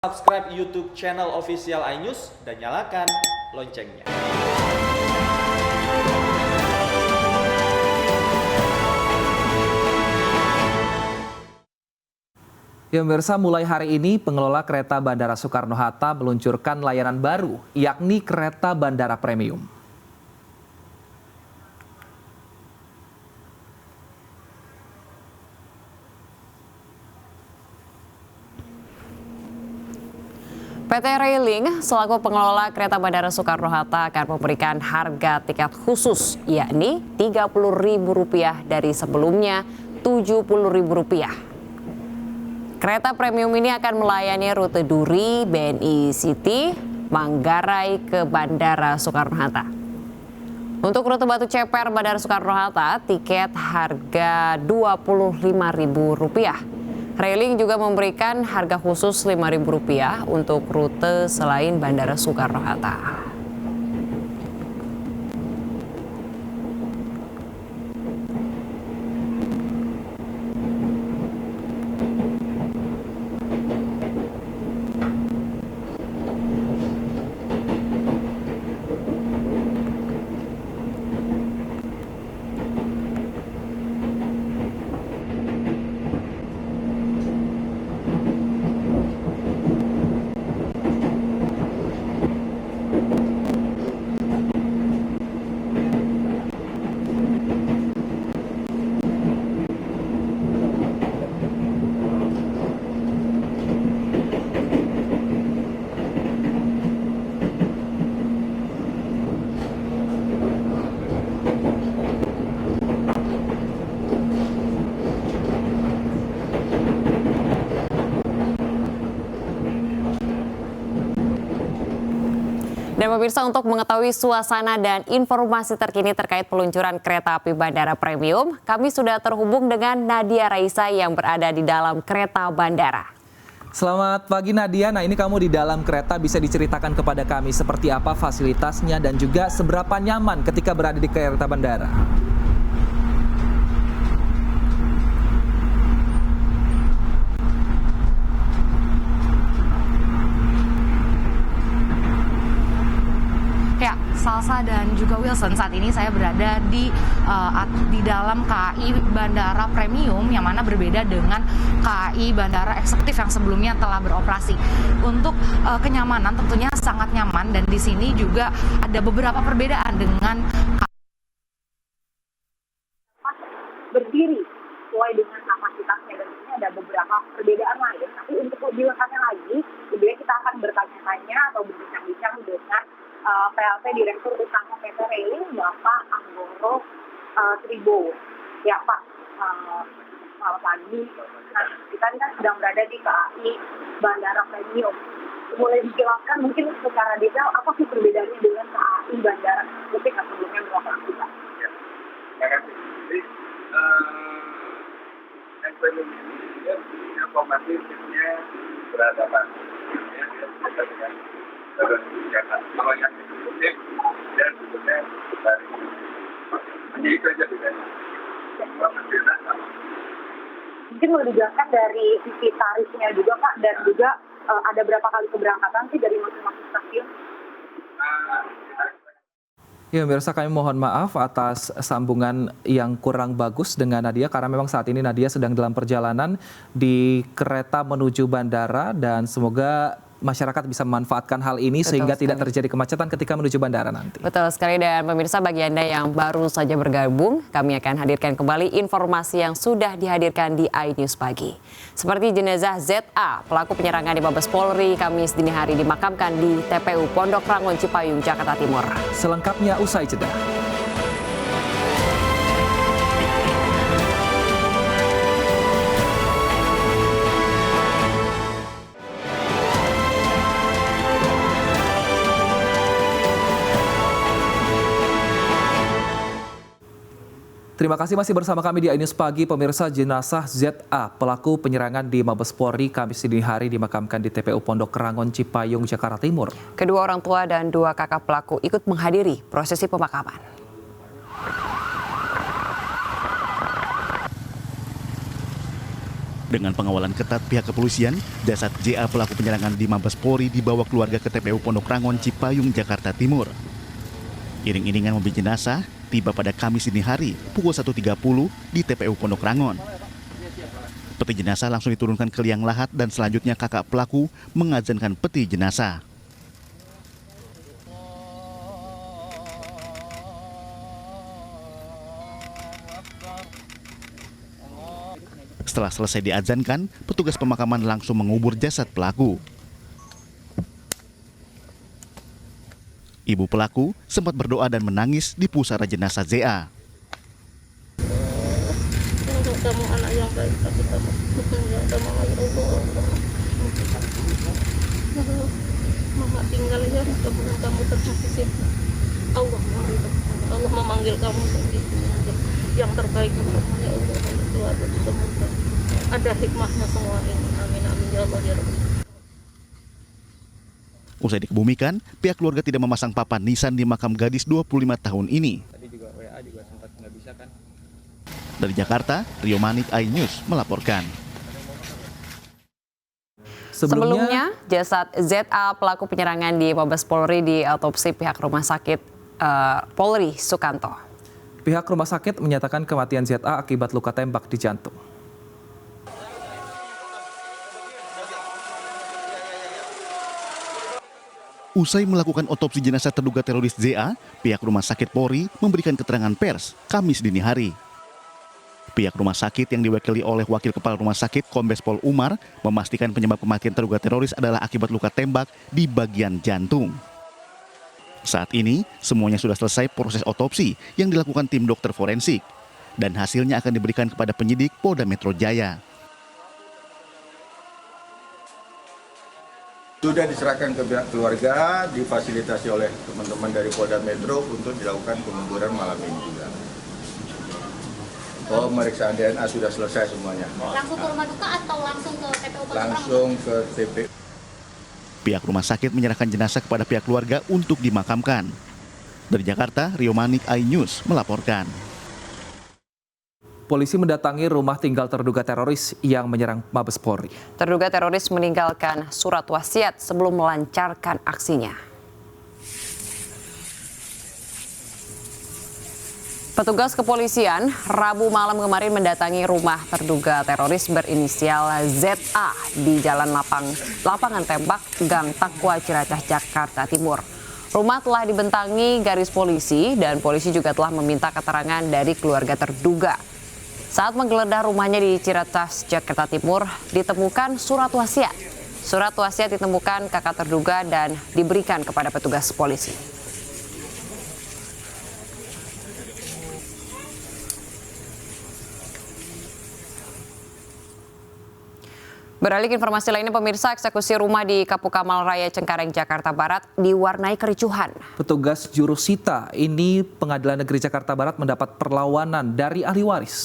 Subscribe YouTube channel official iNews dan nyalakan loncengnya. Ya pemirsa, mulai hari ini pengelola kereta Bandara Soekarno-Hatta meluncurkan layanan baru, yakni kereta bandara premium. PT Railing selaku pengelola kereta Bandara Soekarno-Hatta akan memberikan harga tiket khusus, yakni Rp30.000 dari sebelumnya Rp70.000. Kereta premium ini akan melayani rute Duri, BNI City, Manggarai ke Bandara Soekarno-Hatta. Untuk rute Batu Ceper Bandara Soekarno-Hatta, tiket harga Rp25.000. Railing juga memberikan harga khusus Rp5.000 untuk rute selain Bandara Soekarno-Hatta. Dan pemirsa, untuk mengetahui suasana dan informasi terkini terkait peluncuran kereta api bandara premium, kami sudah terhubung dengan Nadia Raisa yang berada di dalam kereta bandara. Selamat pagi Nadia, nah ini kamu di dalam kereta, bisa diceritakan kepada kami seperti apa fasilitasnya dan juga seberapa nyaman ketika berada di kereta bandara? Salsa dan juga Wilson, saat ini saya berada di dalam KAI Bandara Premium yang mana berbeda dengan KAI Bandara Eksekutif yang sebelumnya telah beroperasi. Untuk kenyamanan tentunya sangat nyaman, dan di sini juga ada beberapa perbedaan dengan berdiri sesuai dengan kapasitasnya, dan ini ada beberapa perbedaan lain. Tapi untuk lebih lengkapnya lagi, kemudian kita akan bertanya-tanya atau berbincang-bincang dengan PLT Direktur Utama PT Railing, Bapak Anggoro Tribowo. Ya Pak, selamat pagi. Nah, kita ini kan sedang berada di KAI Bandara Premium. Boleh dijelaskan mungkin secara detail apa sih perbedaannya dengan KAI Bandara Eksekutif yang sebelumnya beroperasi, Pak? Ya, terima kasih. Jadi, yang premium ini dia punya kompetitifnya berhadapan. Ya, dia bisa dengan kalau yang eksekutif dan sebetulnya dari hanya itu aja bedanya. Semua berbeda sama. Mungkin boleh dijelaskan dari sisi tarifnya juga Pak, dan juga ada berapa kali keberangkatan sih dari masing-masing stasiun? Ya pemirsa, kami mohon maaf atas sambungan yang kurang bagus dengan Nadia, karena memang saat ini Nadia sedang dalam perjalanan di kereta menuju bandara, dan semoga masyarakat bisa memanfaatkan hal ini sehingga tidak terjadi kemacetan ketika menuju bandara nanti. Betul sekali, dan pemirsa, bagi Anda yang baru saja bergabung, kami akan hadirkan kembali informasi yang sudah dihadirkan di iNews Pagi. Seperti jenazah ZA, pelaku penyerangan di Mabes Polri Kamis dini hari dimakamkan di TPU Pondok Rangon Cipayung, Jakarta Timur. Selengkapnya usai jeda. Terima kasih masih bersama kami di iNews Pagi. Pemirsa, jenazah ZA, pelaku penyerangan di Mabes Polri Kamis dini hari dimakamkan di TPU Pondok Rangon Cipayung, Jakarta Timur. Kedua orang tua dan dua kakak pelaku ikut menghadiri prosesi pemakaman. Dengan pengawalan ketat pihak kepolisian, jasad JA pelaku penyerangan di Mabes Polri dibawa keluarga ke TPU Pondok Rangon, Cipayung, Jakarta Timur. Iring-iringan mobil jenazah tiba pada Kamis dini hari pukul 1.30 di TPU Pondok Rangon. Peti jenazah langsung diturunkan ke liang lahat dan selanjutnya kakak pelaku mengazankan peti jenazah. Setelah selesai diazankan, petugas pemakaman langsung mengubur jasad pelaku. Ibu pelaku sempat berdoa dan menangis di pusara jenazah ZA. Kamu anak yang baik, tapi kamu Mama tinggal ya, kamu tersakiti. Allah memanggil kamu yang terbaik untukmu ya Allah. Semoga ada hikmahnya semua ini. Amin amin ya Allah ya Rabbi. Usai dikebumikan, pihak keluarga tidak memasang papan nisan di makam gadis 25 tahun ini. Dari Jakarta, Rio Manik, iNews melaporkan. Sebelumnya, jasad ZA pelaku penyerangan di Mabes Polri diautopsi pihak Rumah Sakit Polri Sukanto. Pihak rumah sakit menyatakan kematian ZA akibat luka tembak di jantung. Usai melakukan otopsi jenazah terduga teroris ZA, pihak Rumah Sakit Polri memberikan keterangan pers Kamis dini hari. Pihak rumah sakit yang diwakili oleh Wakil Kepala Rumah Sakit Kombes Pol Umar memastikan penyebab kematian terduga teroris adalah akibat luka tembak di bagian jantung. Saat ini, semuanya sudah selesai proses otopsi yang dilakukan tim dokter forensik dan hasilnya akan diberikan kepada penyidik Polda Metro Jaya. Sudah diserahkan ke pihak keluarga, difasilitasi oleh teman-teman dari Polda Metro untuk dilakukan penguburan malam ini juga. Pemeriksaan DNA sudah selesai semuanya. Langsung ke rumah duka atau langsung ke TPU? Langsung ke TPU. Pihak rumah sakit menyerahkan jenazah kepada pihak keluarga untuk dimakamkan. Dari Jakarta, Rio Manik, iNews melaporkan. Polisi mendatangi rumah tinggal terduga teroris yang menyerang Mabes Polri. Terduga teroris meninggalkan surat wasiat sebelum melancarkan aksinya. Petugas kepolisian Rabu malam kemarin mendatangi rumah terduga teroris berinisial ZA di Jalan Lapangan Tembak, Gang Takwa, Ciracas, Jakarta Timur. Rumah telah dibentangi garis polisi dan polisi juga telah meminta keterangan dari keluarga terduga. Saat menggeledah rumahnya di Ciracas, Jakarta Timur, ditemukan surat wasiat. Surat wasiat ditemukan kakak terduga dan diberikan kepada petugas polisi. Beralih ke informasi lainnya, pemirsa, eksekusi rumah di Kapuk Kamal Raya Cengkareng, Jakarta Barat diwarnai kericuhan. Petugas jurusita ini Pengadilan Negeri Jakarta Barat mendapat perlawanan dari ahli waris.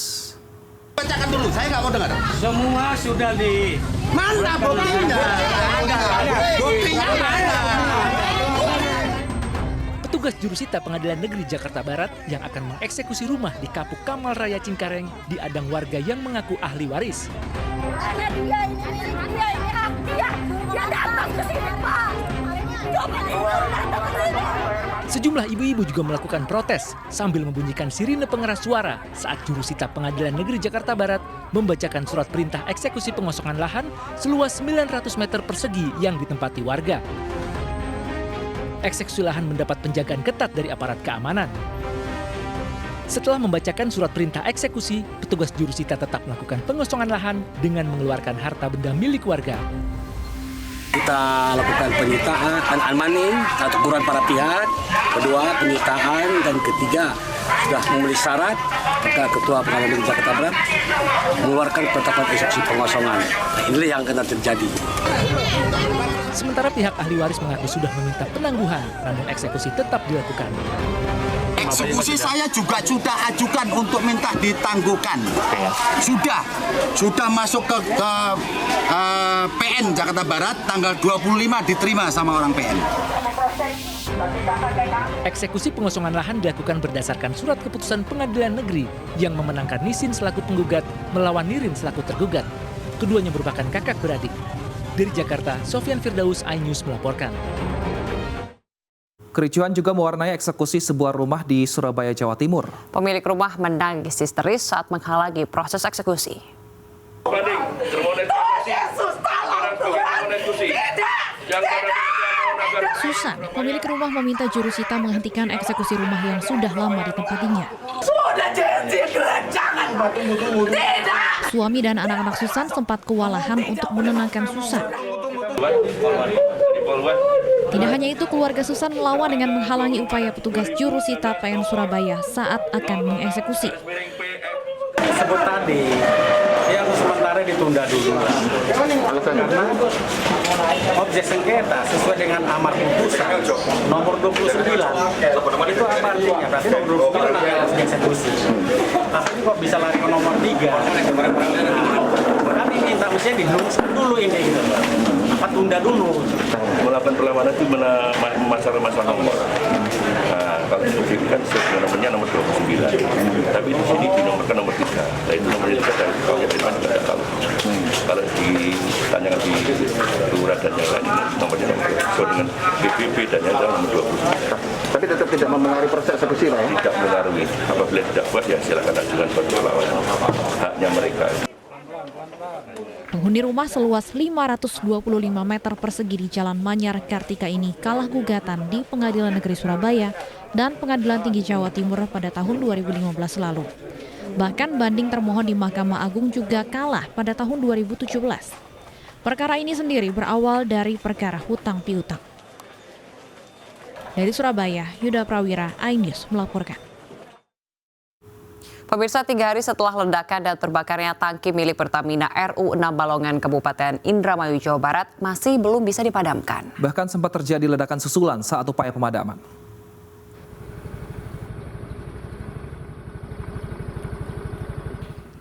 Bacakan dulu, saya nggak mau dengar. Semua sudah di... Mana buktinya? Buktinya mana? Petugas jurusita Pengadilan Negeri Jakarta Barat yang akan mengeksekusi rumah di Kapuk Kamal Raya Cengkareng diadang warga yang mengaku ahli waris. Ada dia ini hak dia. Dia datang ke sini, Pak. Coba datang ke sini. Sejumlah ibu-ibu juga melakukan protes sambil membunyikan sirine pengeras suara saat jurusita Pengadilan Negeri Jakarta Barat membacakan surat perintah eksekusi pengosongan lahan seluas 900 meter persegi yang ditempati warga. Eksekusi lahan mendapat penjagaan ketat dari aparat keamanan. Setelah membacakan surat perintah eksekusi, petugas jurusita tetap melakukan pengosongan lahan dengan mengeluarkan harta benda milik warga. Kita lakukan penyitaan unmoney, teguran para pihak, kedua penyitaan, dan ketiga sudah memenuhi syarat, maka Ketua Pengadilan Negeri Jakarta Barat mengeluarkan penetapan eksekusi pengosongan. Nah, inilah yang akan terjadi. Sementara pihak ahli waris mengaku sudah meminta penangguhan, namun eksekusi tetap dilakukan. Eksekusi saya juga sudah ajukan untuk minta ditangguhkan. Sudah masuk ke PN Jakarta Barat, tanggal 25 diterima sama orang PN. Eksekusi pengosongan lahan dilakukan berdasarkan surat keputusan Pengadilan Negeri yang memenangkan Nisin selaku penggugat melawan Nirin selaku tergugat. keduanya merupakan kakak beradik. Dari Jakarta, Sofyan Firdaus, iNews melaporkan. Kericuhan juga mewarnai eksekusi sebuah rumah di Surabaya, Jawa Timur. Pemilik rumah menangis histeris saat menghalangi proses eksekusi. Susan, pemilik rumah meminta jurusita menghentikan eksekusi rumah yang sudah lama ditempatinya. Sudah janji, jangan. Tidak. Suami dan anak-anak Susan sempat kewalahan untuk menenangkan Susan. Tidak hanya itu, keluarga Susan melawan dengan menghalangi upaya petugas jurusita PN Surabaya saat akan mengeksekusi. Sebut tadi, yang sementara ditunda dulu. Karena objek sengketa sesuai dengan amar putusan nomor 29. Itu apa artinya? Berarti nomor 29 harus dieksekusi. Tapi kok bisa lari ke nomor 3? Kami minta mestinya diluruskan dulu ini gitu. Apa tunda dulu? Melakukan perlawanan itu masalah nomor. Nah, kalau seperti itu kan nomornya nomor 29. Tapi di sini dinomorkan nomor 3. Nah, itu nomornya 3 dari kalau yang tidak tahu. Kalau ditanyakan di lurah dan yang lain, nomornya nomor sesuai dengan BPP dan yang lain nomor 29. Tapi tetap tidak mempengaruhi proses eksekusi, Pak? Tidak mempengaruhi. Apabila tidak puas, ya silakan ajukan suatu perlawanan. Haknya mereka. Penghuni rumah seluas 525 meter persegi di Jalan Manyar Kartika ini kalah gugatan di Pengadilan Negeri Surabaya dan Pengadilan Tinggi Jawa Timur pada tahun 2015 lalu. Bahkan banding termohon di Mahkamah Agung juga kalah pada tahun 2017. Perkara ini sendiri berawal dari perkara hutang piutang. Dari Surabaya, Yuda Prawira, iNews melaporkan. Pemirsa, 3 hari setelah ledakan dan terbakarnya tangki milik Pertamina RU 6 Balongan Kabupaten Indramayu, Jawa Barat masih belum bisa dipadamkan. Bahkan sempat terjadi ledakan susulan saat upaya pemadaman.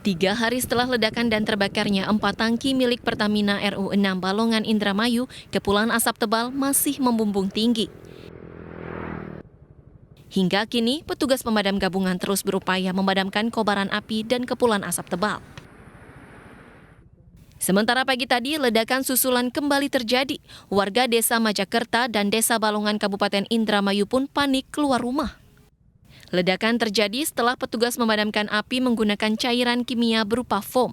Tiga hari setelah ledakan dan terbakarnya 4 tangki milik Pertamina RU 6 Balongan Indramayu, kepulan asap tebal masih membumbung tinggi. Hingga kini, petugas pemadam gabungan terus berupaya memadamkan kobaran api dan kepulan asap tebal. Sementara pagi tadi, ledakan susulan kembali terjadi. Warga Desa Majakerta dan Desa Balongan Kabupaten Indramayu pun panik keluar rumah. Ledakan terjadi setelah petugas memadamkan api menggunakan cairan kimia berupa foam.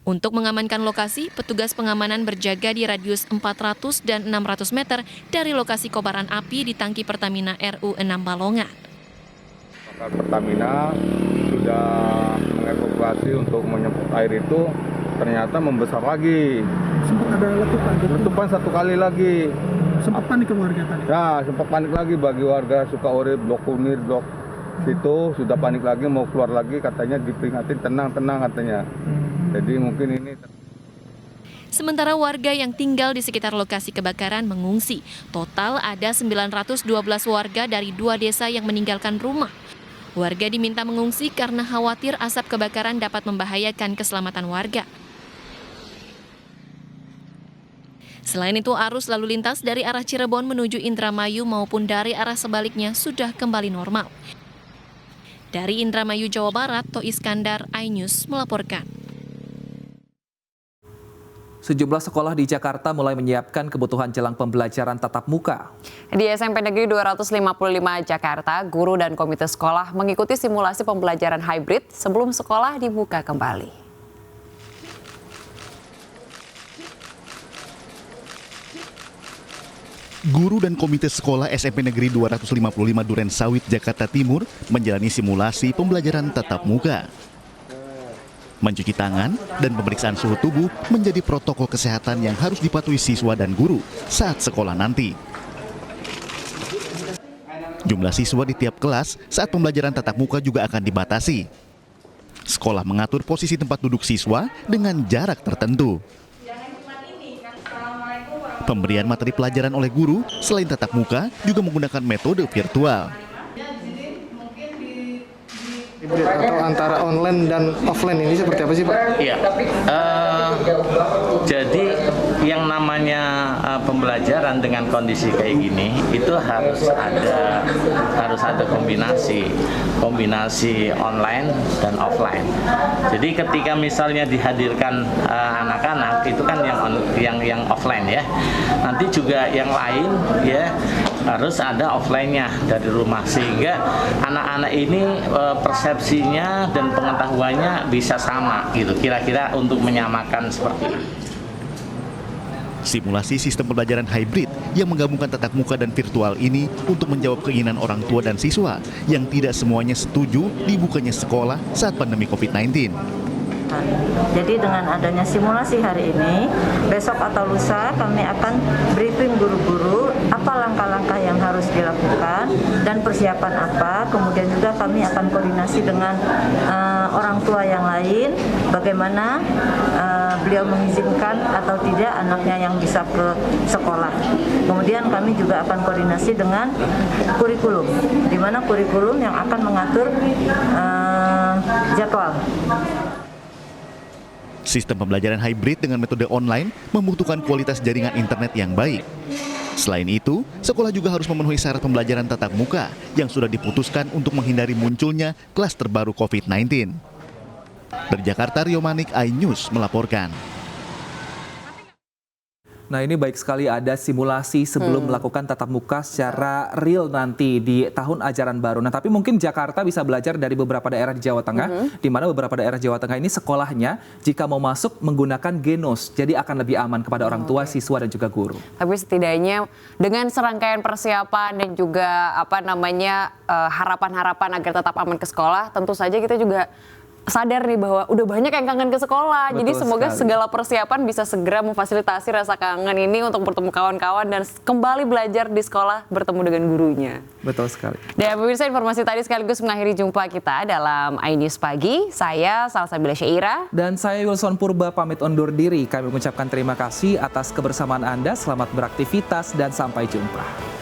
Untuk mengamankan lokasi, petugas pengamanan berjaga di radius 400 dan 600 meter dari lokasi kobaran api di tangki Pertamina RU 6 Balongan. Pertamina sudah mengevakuasi untuk menyemprot air itu, ternyata membesar lagi. Sempat ada letupan 1 kali lagi. Sempat panik ke warga tadi? Ya, sempat panik lagi bagi warga Sukaurip, Blok Kunir, Blok situ sudah panik lagi, mau keluar lagi, katanya diperingatin, tenang katanya. Jadi mungkin ini. Sementara warga yang tinggal di sekitar lokasi kebakaran mengungsi. Total ada 912 warga dari 2 desa yang meninggalkan rumah. Warga diminta mengungsi karena khawatir asap kebakaran dapat membahayakan keselamatan warga. Selain itu, arus lalu lintas dari arah Cirebon menuju Indramayu maupun dari arah sebaliknya sudah kembali normal. Dari Indramayu, Jawa Barat, To Iskandar, iNews melaporkan. Sejumlah sekolah di Jakarta mulai menyiapkan kebutuhan jelang pembelajaran tatap muka. Di SMP Negeri 255 Jakarta, guru dan komite sekolah mengikuti simulasi pembelajaran hybrid sebelum sekolah dibuka kembali. Guru dan komite sekolah SMP Negeri 255 Duren Sawit, Jakarta Timur menjalani simulasi pembelajaran tatap muka. Mencuci tangan dan pemeriksaan suhu tubuh menjadi protokol kesehatan yang harus dipatuhi siswa dan guru saat sekolah nanti. Jumlah siswa di tiap kelas saat pembelajaran tatap muka juga akan dibatasi. Sekolah mengatur posisi tempat duduk siswa dengan jarak tertentu. Pemberian materi pelajaran oleh guru selain tatap muka juga menggunakan metode virtual. Atau antara online dan offline ini seperti apa sih, Pak? Iya, jadi yang namanya pembelajaran dengan kondisi kayak gini itu harus ada kombinasi online dan offline. Jadi ketika misalnya dihadirkan anak-anak itu kan yang offline ya. Nanti juga yang lain ya harus ada offline-nya dari rumah sehingga anak-anak ini persepsinya dan pengetahuannya bisa sama gitu. Kira-kira untuk menyamakan seperti ini. Simulasi sistem pembelajaran hybrid yang menggabungkan tatap muka dan virtual ini untuk menjawab keinginan orang tua dan siswa yang tidak semuanya setuju dibukanya sekolah saat pandemi COVID-19. Jadi dengan adanya simulasi hari ini, besok atau lusa kami akan briefing guru-guru apa langkah-langkah yang harus dilakukan dan persiapan apa. Kemudian juga kami akan koordinasi dengan orang tua yang lain, bagaimana beliau mengizinkan atau tidak anaknya yang bisa ke sekolah. Kemudian kami juga akan koordinasi dengan kurikulum, di mana kurikulum yang akan mengatur jadwal. Sistem pembelajaran hybrid dengan metode online membutuhkan kualitas jaringan internet yang baik. Selain itu, sekolah juga harus memenuhi syarat pembelajaran tatap muka yang sudah diputuskan untuk menghindari munculnya klaster baru COVID-19. Dari Jakarta, Rio Manik, iNews melaporkan. Nah, ini baik sekali ada simulasi sebelum melakukan tatap muka secara real nanti di tahun ajaran baru. Nah, tapi mungkin Jakarta bisa belajar dari beberapa daerah di Jawa Tengah, di mana beberapa daerah Jawa Tengah ini sekolahnya jika mau masuk menggunakan Genos, jadi akan lebih aman kepada orang tua, siswa dan juga guru. Tapi setidaknya dengan serangkaian persiapan dan juga harapan-harapan agar tetap aman ke sekolah, tentu saja kita juga sadar nih bahwa udah banyak yang kangen ke sekolah. Betul. Jadi semoga sekali. segala persiapan bisa segera memfasilitasi rasa kangen ini untuk bertemu kawan-kawan dan kembali belajar di sekolah bertemu dengan gurunya. Betul sekali. Dan pemirsa, informasi tadi sekaligus mengakhiri jumpa kita dalam iNews Pagi. Saya Salsabila Syaira. Dan saya Wilson Purba pamit undur diri. Kami mengucapkan terima kasih atas kebersamaan Anda. Selamat beraktivitas dan sampai jumpa.